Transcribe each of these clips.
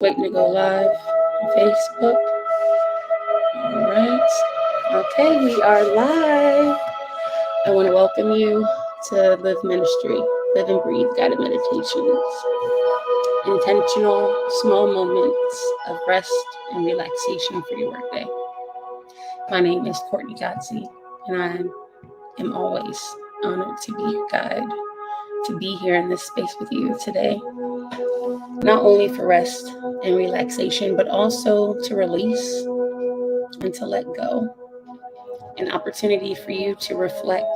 Waiting to go live on Facebook. All right. Okay, we are live. I want to welcome you to Live Ministry, Live and Breathe Guided Meditations. Intentional, small moments of rest and relaxation for your workday. My name is Courtney Godsey, and I am always honored to be your guide, to be here in this space with you today. Not only for rest and relaxation, but also to release and to let go. An opportunity for you to reflect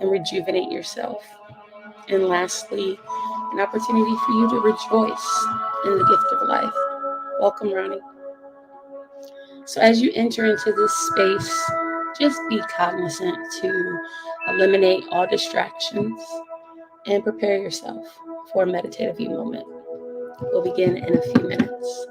and rejuvenate yourself. And lastly, an opportunity for you to rejoice in the gift of life. Welcome, Ronnie. So as you enter into this space, just be cognizant to eliminate all distractions and prepare yourself for a meditative moment. We'll begin in a few minutes.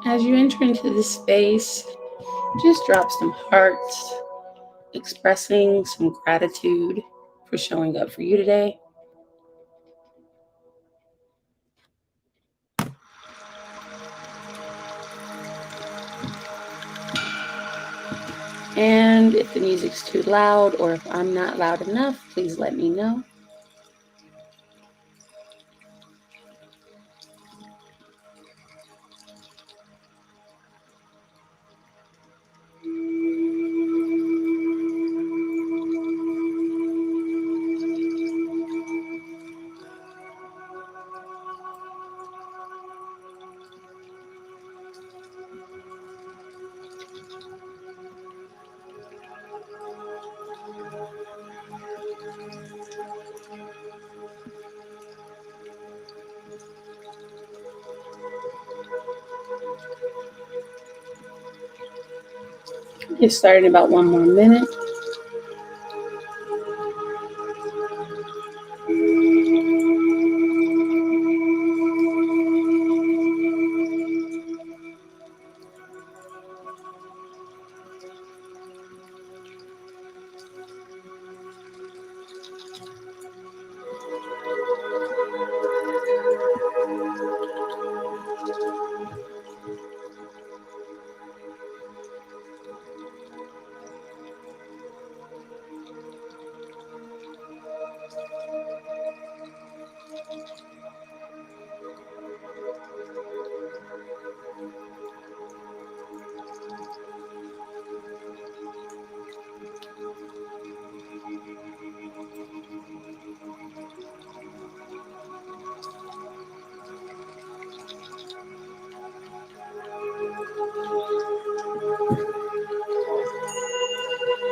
As you enter into this space, just drop some hearts, expressing some gratitude for showing up for you today. And if the music's too loud or if I'm not loud enough, please let me know. Get started in about 1 more minute.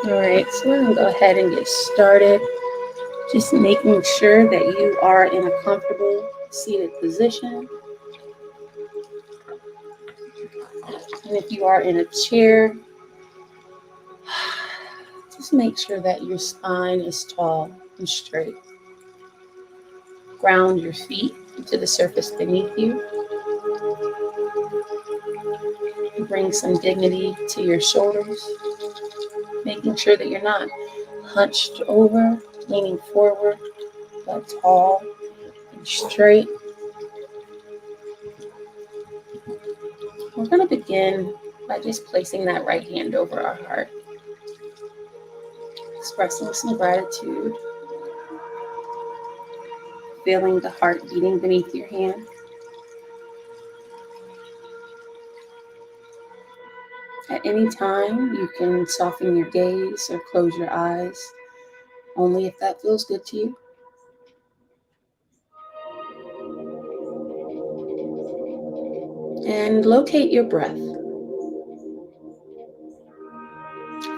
All right, so we're going to go ahead and get started. Just making sure that you are in a comfortable seated position. And if you are in a chair, just make sure that your spine is tall and straight. Ground your feet into the surface beneath you. Bring some dignity to your shoulders, making sure that you're not hunched over, leaning forward, but tall and straight. We're going to begin by just placing that right hand over our heart, expressing some gratitude, feeling the heart beating beneath your hand. At any time, you can soften your gaze or close your eyes, only if that feels good to you. And locate your breath.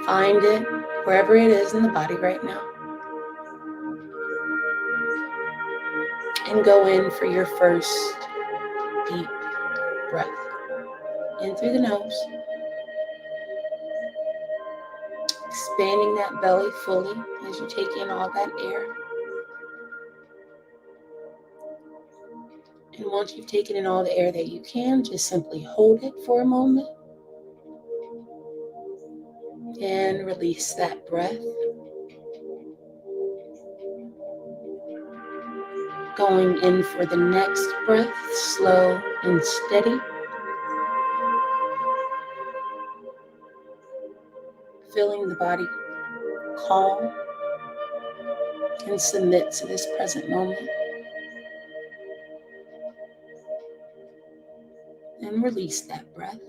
Find it wherever it is in the body right now. And go in for your first deep breath. In through the nose. Expanding that belly fully as you take in all that air. And once you've taken in all the air that you can, just simply hold it for a moment. And release that breath. Going in for the next breath, slow and steady. Feeling the body calm and submit to this present moment. And release that breath.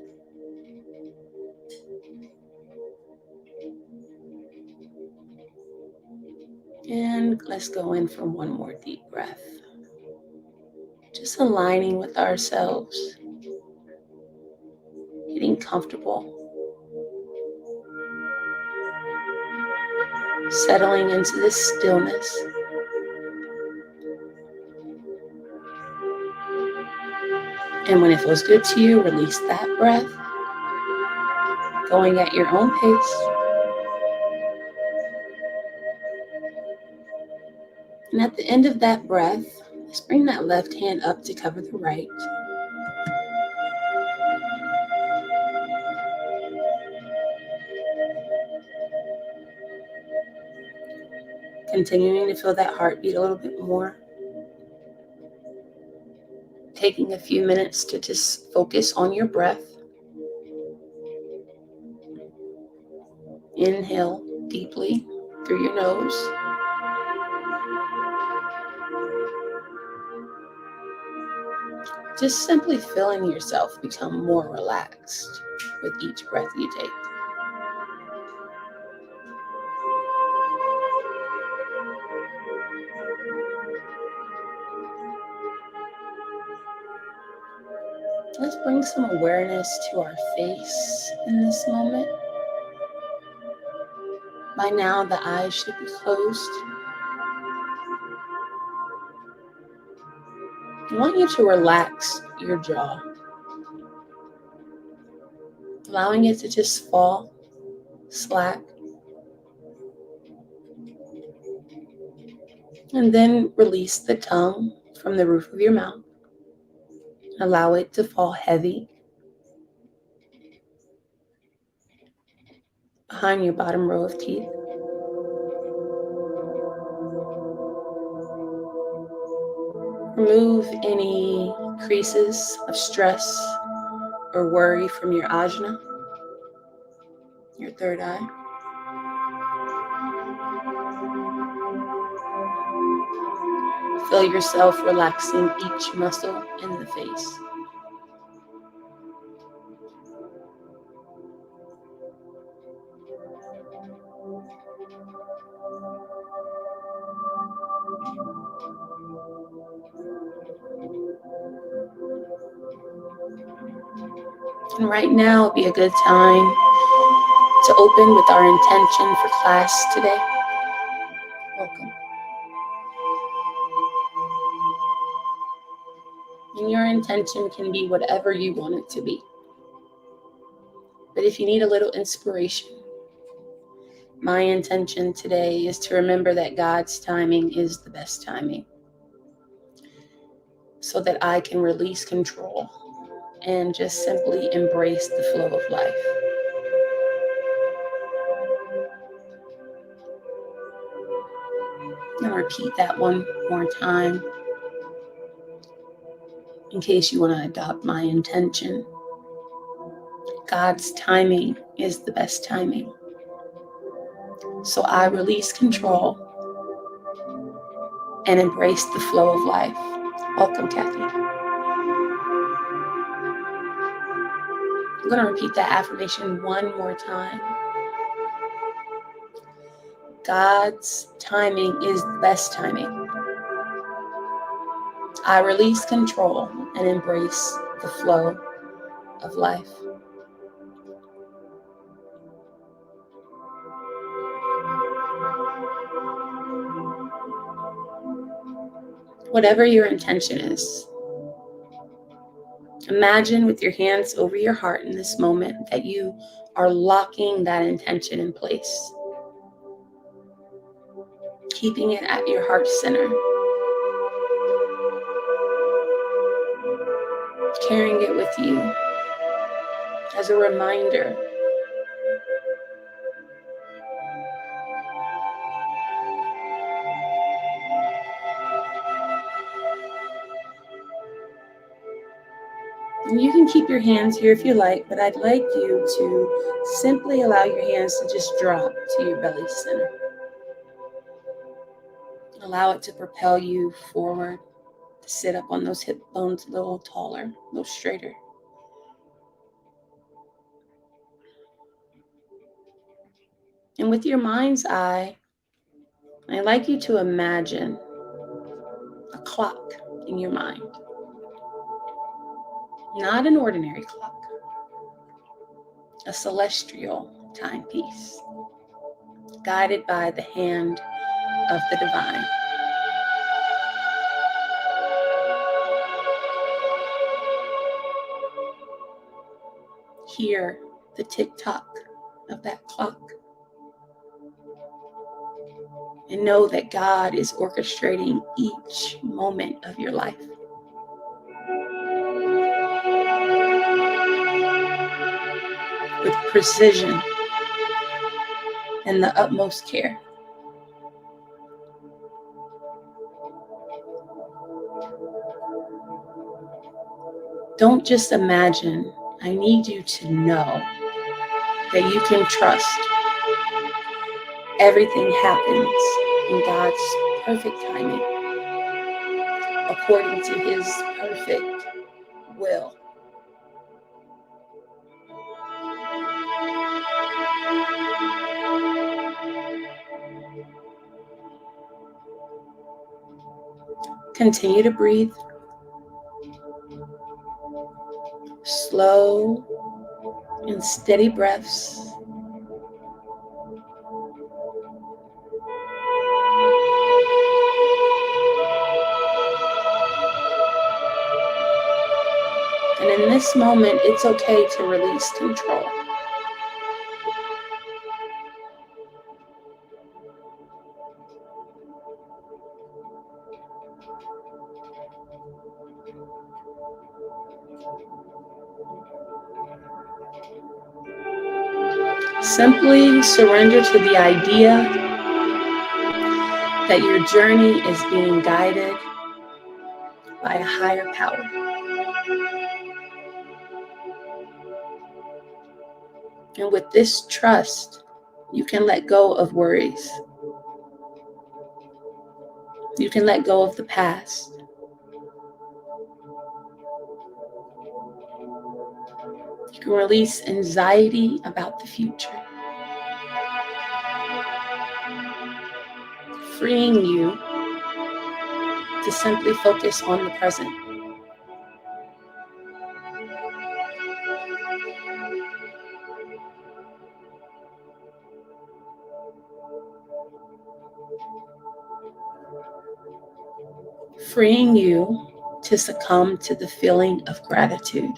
And let's go in for one more deep breath. Just aligning with ourselves. Getting comfortable. Settling into this stillness. And when it feels good to you, release that breath. Going at your own pace. And at the end of that breath, let's bring that left hand up to cover the right. Continuing to feel that heartbeat a little bit more. Taking a few minutes to just focus on your breath. Inhale deeply through your nose. Just simply feeling yourself become more relaxed with each breath you take. Let's bring some awareness to our face in this moment. By now, the eyes should be closed. I want you to relax your jaw, allowing it to just fall slack. And then release the tongue from the roof of your mouth. Allow it to fall heavy behind your bottom row of teeth. Remove any creases of stress or worry from your ajna, your third eye. Feel yourself relaxing each muscle in the face. And right now would be a good time to open with our intention for class today. Welcome. And your intention can be whatever you want it to be. But if you need a little inspiration, my intention today is to remember that God's timing is the best timing, so that I can release control and just simply embrace the flow of life. And repeat that one more time in case you want to adopt my intention. God's timing is the best timing. So I release control and embrace the flow of life. Welcome, Kathy. I'm going to repeat that affirmation one more time. God's timing is the best timing. I release control and embrace the flow of life. Whatever your intention is, imagine with your hands over your heart in this moment that you are locking that intention in place, keeping it at your heart center, carrying it with you as a reminder. And you can keep your hands here if you like, but I'd like you to simply allow your hands to just drop to your belly center. Allow it to propel you forward, to sit up on those hip bones a little taller, a little straighter. And with your mind's eye, I'd like you to imagine a clock in your mind. Not an ordinary clock, a celestial timepiece, guided by the hand of the divine. Hear the tick-tock of that clock, and know that God is orchestrating each moment of your life. With precision and the utmost care. Don't just imagine. I need you to know that you can trust everything happens in God's perfect timing, according to His perfect will. Continue to breathe. Slow and steady breaths. And in this moment, it's okay to release control. Simply surrender to the idea that your journey is being guided by a higher power. And with this trust, you can let go of worries. You can let go of the past. You can release anxiety about the future, freeing you to simply focus on the present. Freeing you to succumb to the feeling of gratitude.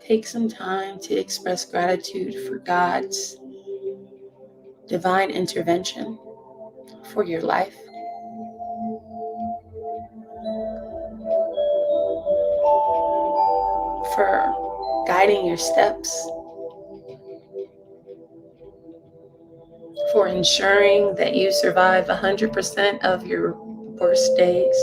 Take some time to express gratitude for God's divine intervention for your life. For guiding your steps. For ensuring that you survive 100% of your worst days.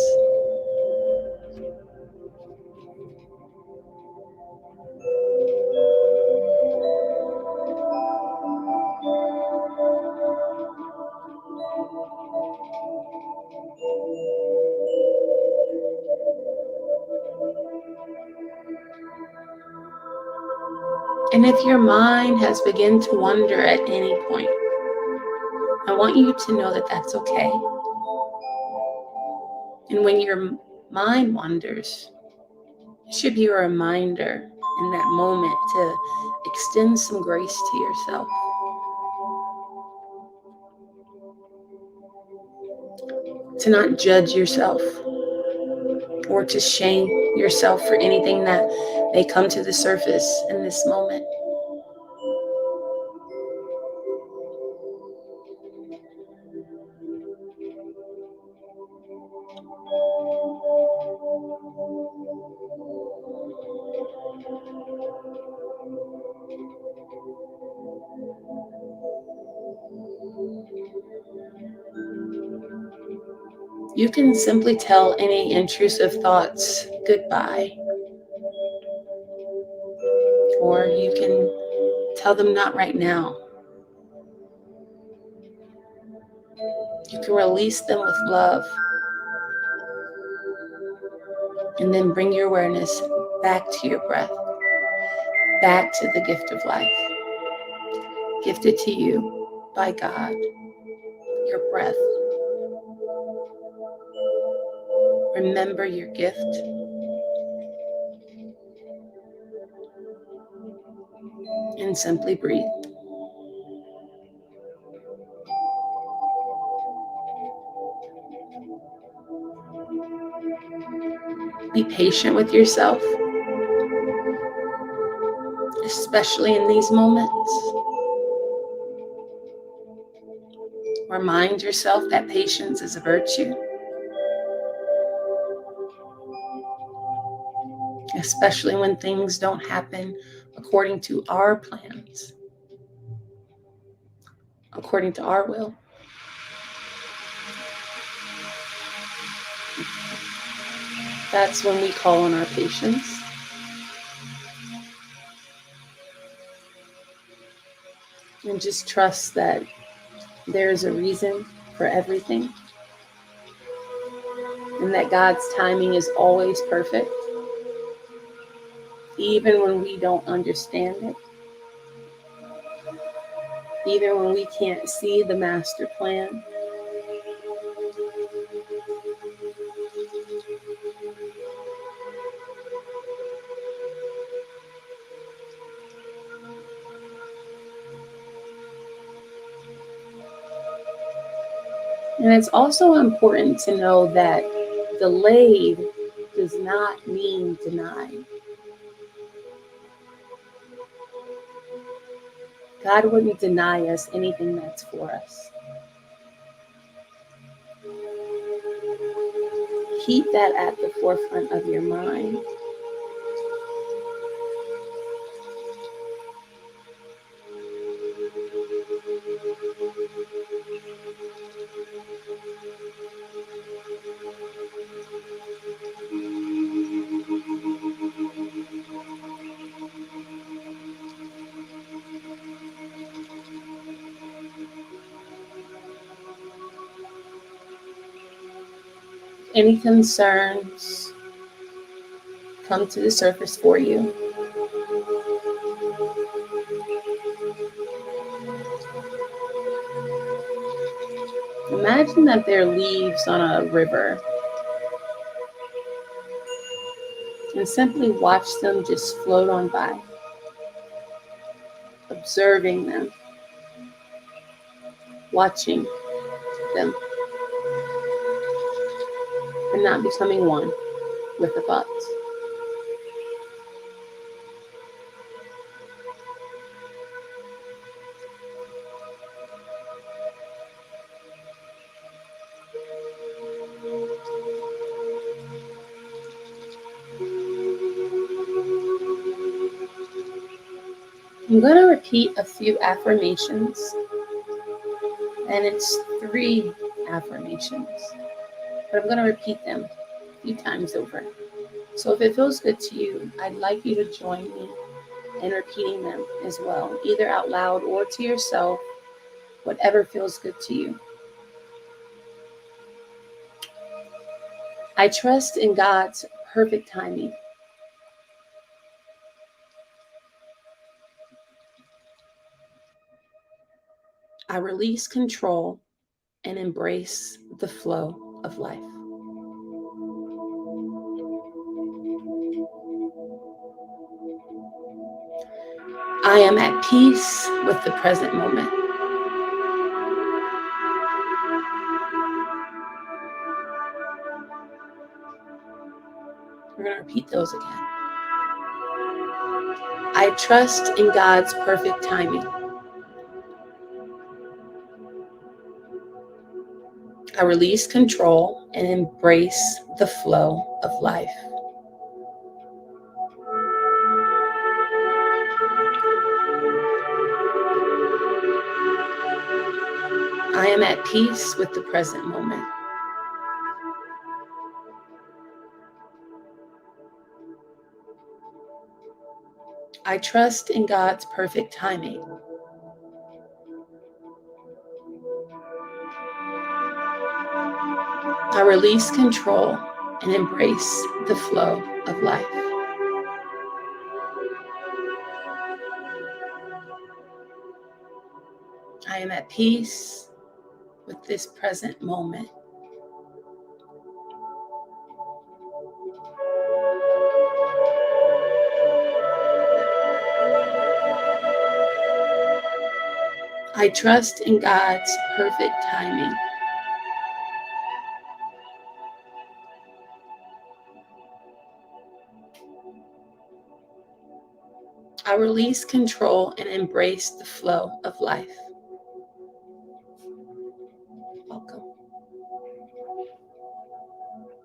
And if your mind has begun to wander at any point, I want you to know that that's okay. And when your mind wanders, it should be a reminder in that moment to extend some grace to yourself. To not judge yourself or to shame yourself for anything that may come to the surface in this moment. You can simply tell any intrusive thoughts goodbye, or you can tell them not right now. You can release them with love and then bring your awareness back to your breath, back to the gift of life, gifted to you by God, your breath. Remember your gift and simply breathe. Be patient with yourself, especially in these moments. Remind yourself that patience is a virtue, especially when things don't happen according to our plans, according to our will. That's when we call on our patience. And just trust that there's a reason for everything, and that God's timing is always perfect, even when we don't understand it, even when we can't see the master plan. And it's also important to know that delayed does not mean denied. God wouldn't deny us anything that's for us. Keep that at the forefront of your mind. Any concerns come to the surface for you, imagine that they're leaves on a river, and simply watch them just float on by, observing them, watching them, and not becoming one with the thoughts. I'm going to repeat a few affirmations, and it's 3 affirmations, but I'm going to repeat them a few times over. So if it feels good to you, I'd like you to join me in repeating them as well, either out loud or to yourself, whatever feels good to you. I trust in God's perfect timing. I release control and embrace the flow of life. I am at peace with the present moment. We're going to repeat those again. I trust in God's perfect timing. I release control and embrace the flow of life. I am at peace with the present moment. I trust in God's perfect timing. I release control and embrace the flow of life. I am at peace with this present moment. I trust in God's perfect timing. I release control and embrace the flow of life. Welcome.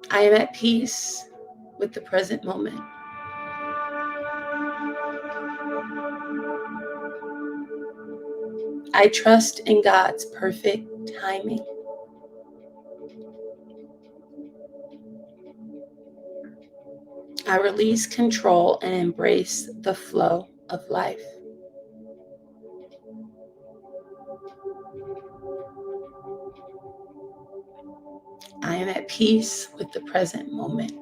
I am at peace with the present moment. I trust in God's perfect timing. I release control and embrace the flow of life. I am at peace with the present moment.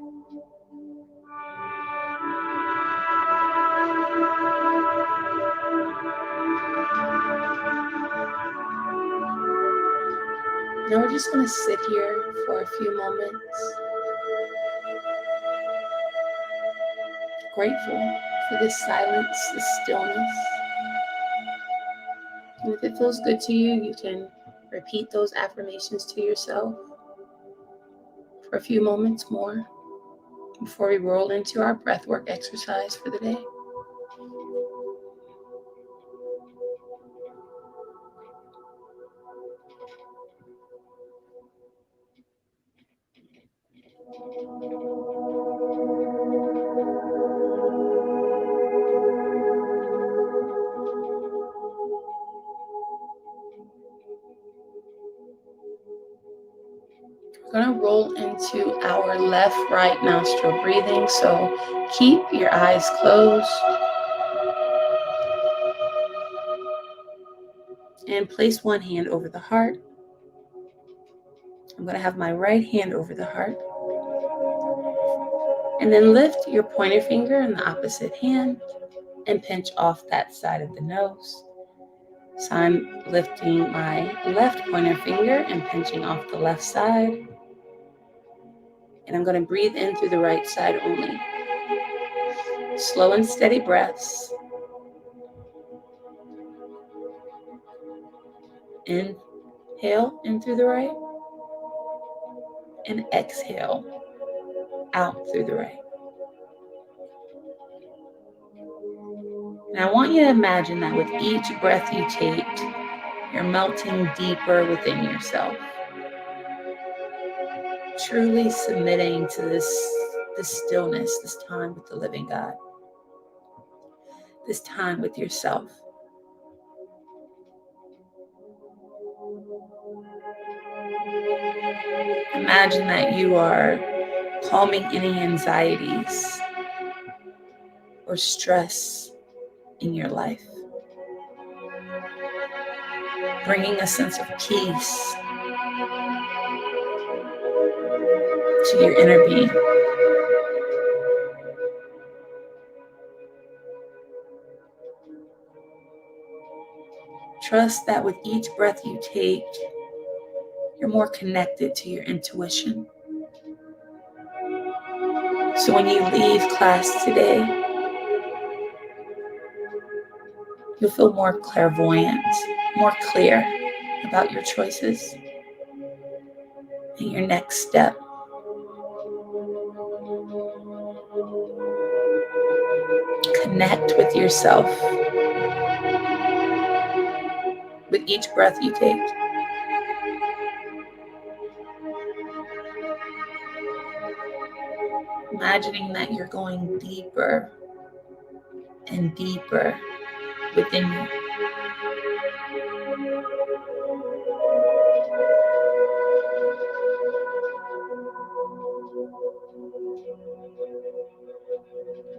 Now we're just going to sit here for a few moments, grateful for this silence, this stillness. And if it feels good to you, you can repeat those affirmations to yourself for a few moments more before we roll into our breathwork exercise for the day. We're going to roll into our left-right nostril breathing, so keep your eyes closed and place one hand over the heart. I'm going to have my right hand over the heart. And then lift your pointer finger in the opposite hand and pinch off that side of the nose. So I'm lifting my left pointer finger and pinching off the left side. And I'm going to breathe in through the right side only. Slow and steady breaths. Inhale in through the right. And exhale out through the right. And I want you to imagine that with each breath you take, you're melting deeper within yourself. Truly submitting to this stillness, this time with the living God. This time with yourself. Imagine that you are calming any anxieties or stress in your life. Bringing a sense of peace to your inner being. Trust that with each breath you take, you're more connected to your intuition. So when you leave class today, you'll feel more clairvoyant, more clear about your choices and your next step. Connect with yourself with each breath you take. Imagining that you're going deeper and deeper within you.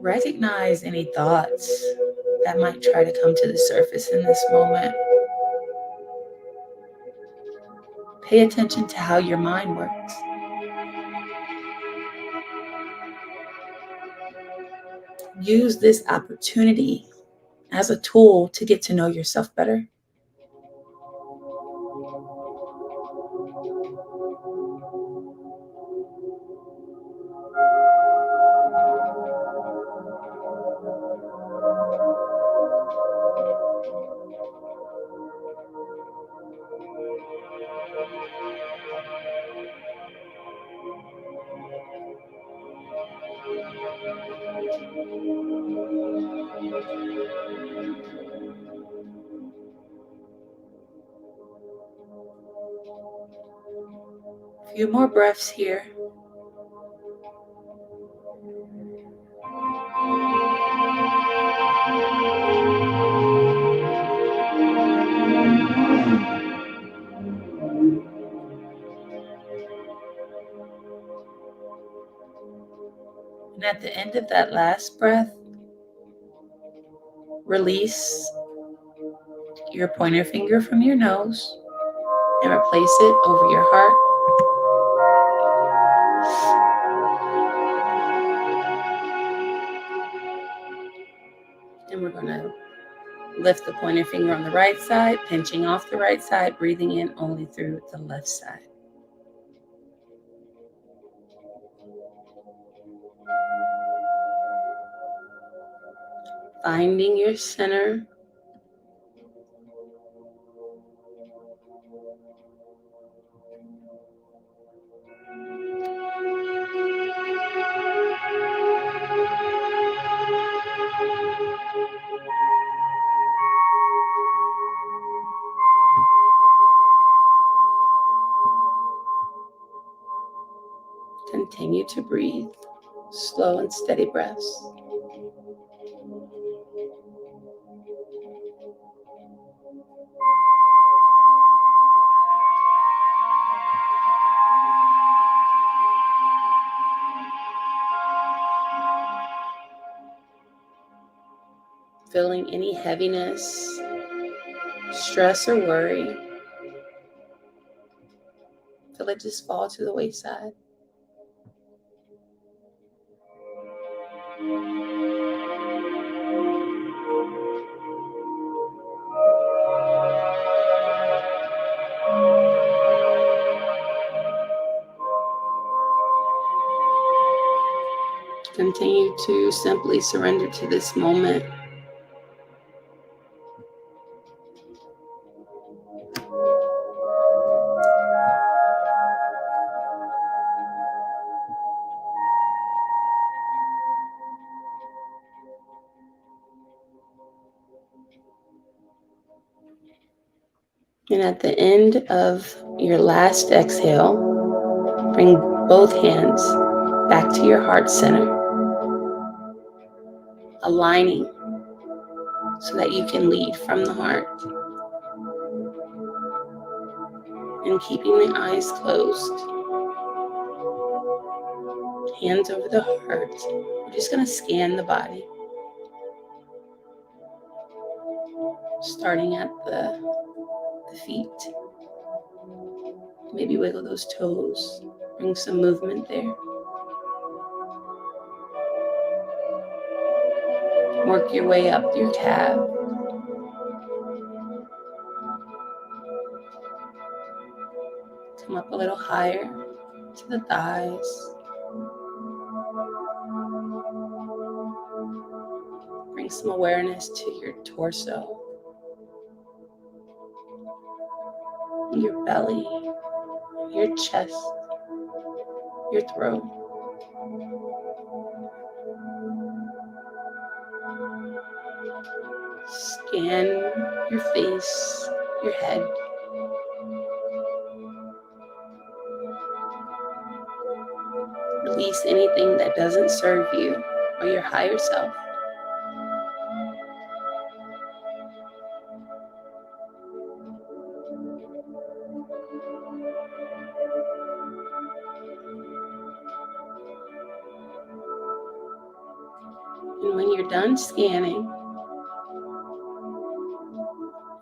Recognize any thoughts that might try to come to the surface in this moment. Pay attention to how your mind works. Use this opportunity as a tool to get to know yourself better. A few more breaths here. And at the end of that last breath, release your pointer finger from your nose and replace it over your heart. And we're going to lift the pointer finger on the right side, pinching off the right side, breathing in only through the left side. Finding your center. Continue to breathe, slow and steady breaths. Feeling any heaviness, stress, or worry, feel it just fall to the wayside. Continue to simply surrender to this moment. And at the end of your last exhale, bring both hands back to your heart center, aligning so that you can lead from the heart. And keeping the eyes closed, hands over the heart. We're just going to scan the body, starting at the feet. Maybe wiggle those toes, bring some movement there. Work your way up your calf, Come up a little higher to the thighs. Bring some awareness to your torso, your belly, your chest, your throat. Scan your face, your head. Release anything that doesn't serve you or your higher self. And when you're done scanning,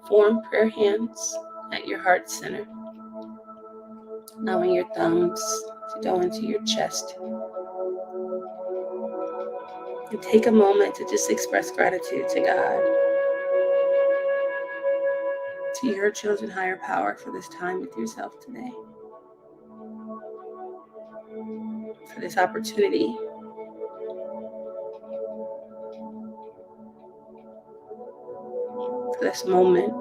form prayer hands at your heart center, allowing your thumbs to go into your chest. And take a moment to just express gratitude to God, to your chosen higher power for this time with yourself today, for this opportunity, for this moment.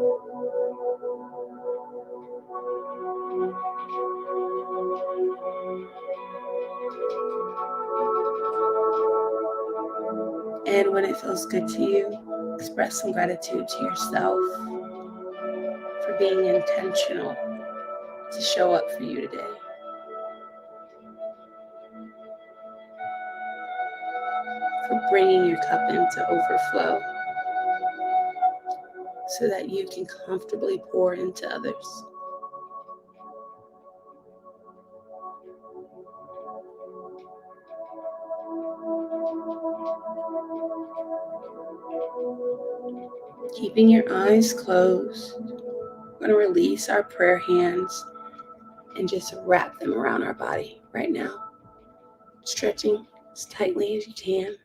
And when it feels good to you, express some gratitude to yourself for being intentional to show up for you today. For bringing your cup into overflow so that you can comfortably pour into others. Keeping your eyes closed, we're going to release our prayer hands and just wrap them around our body right now. Stretching as tightly as you can,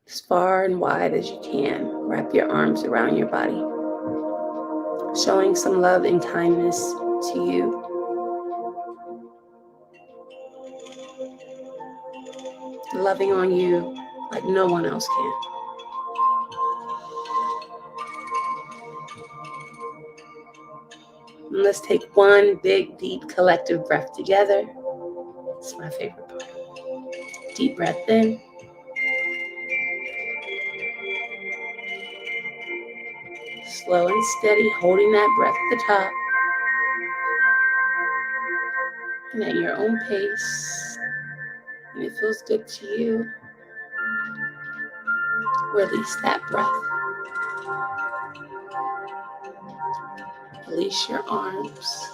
as far and wide as you can. Wrap your arms around your body, showing some love and kindness to you. Loving on you like no one else can. And let's take one big, deep, collective breath together. It's my favorite part. Deep breath in. Slow and steady, holding that breath at the top. And at your own pace, when it feels good to you, release that breath. Release your arms.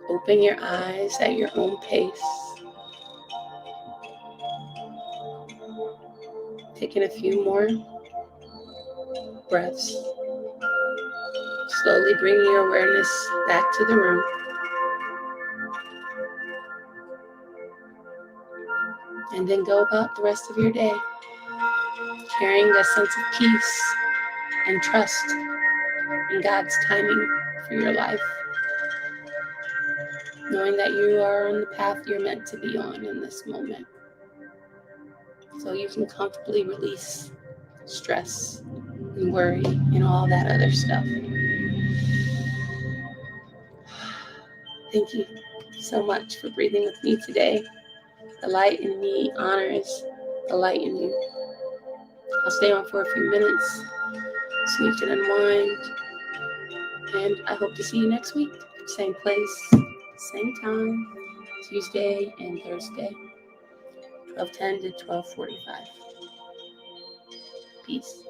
Open your eyes at your own pace. Taking a few more breaths. Slowly bringing your awareness back to the room. And then go about the rest of your day, carrying a sense of peace and trust in God's timing for your life. Knowing that you are on the path you're meant to be on in this moment. So you can comfortably release stress and worry and all that other stuff. Thank you so much for breathing with me today. The light in me honors the light in you. I'll stay on for a few minutes so you can unwind. And I hope to see you next week. Same place, same time, Tuesday and Thursday, 12:10 to 12:45. Peace.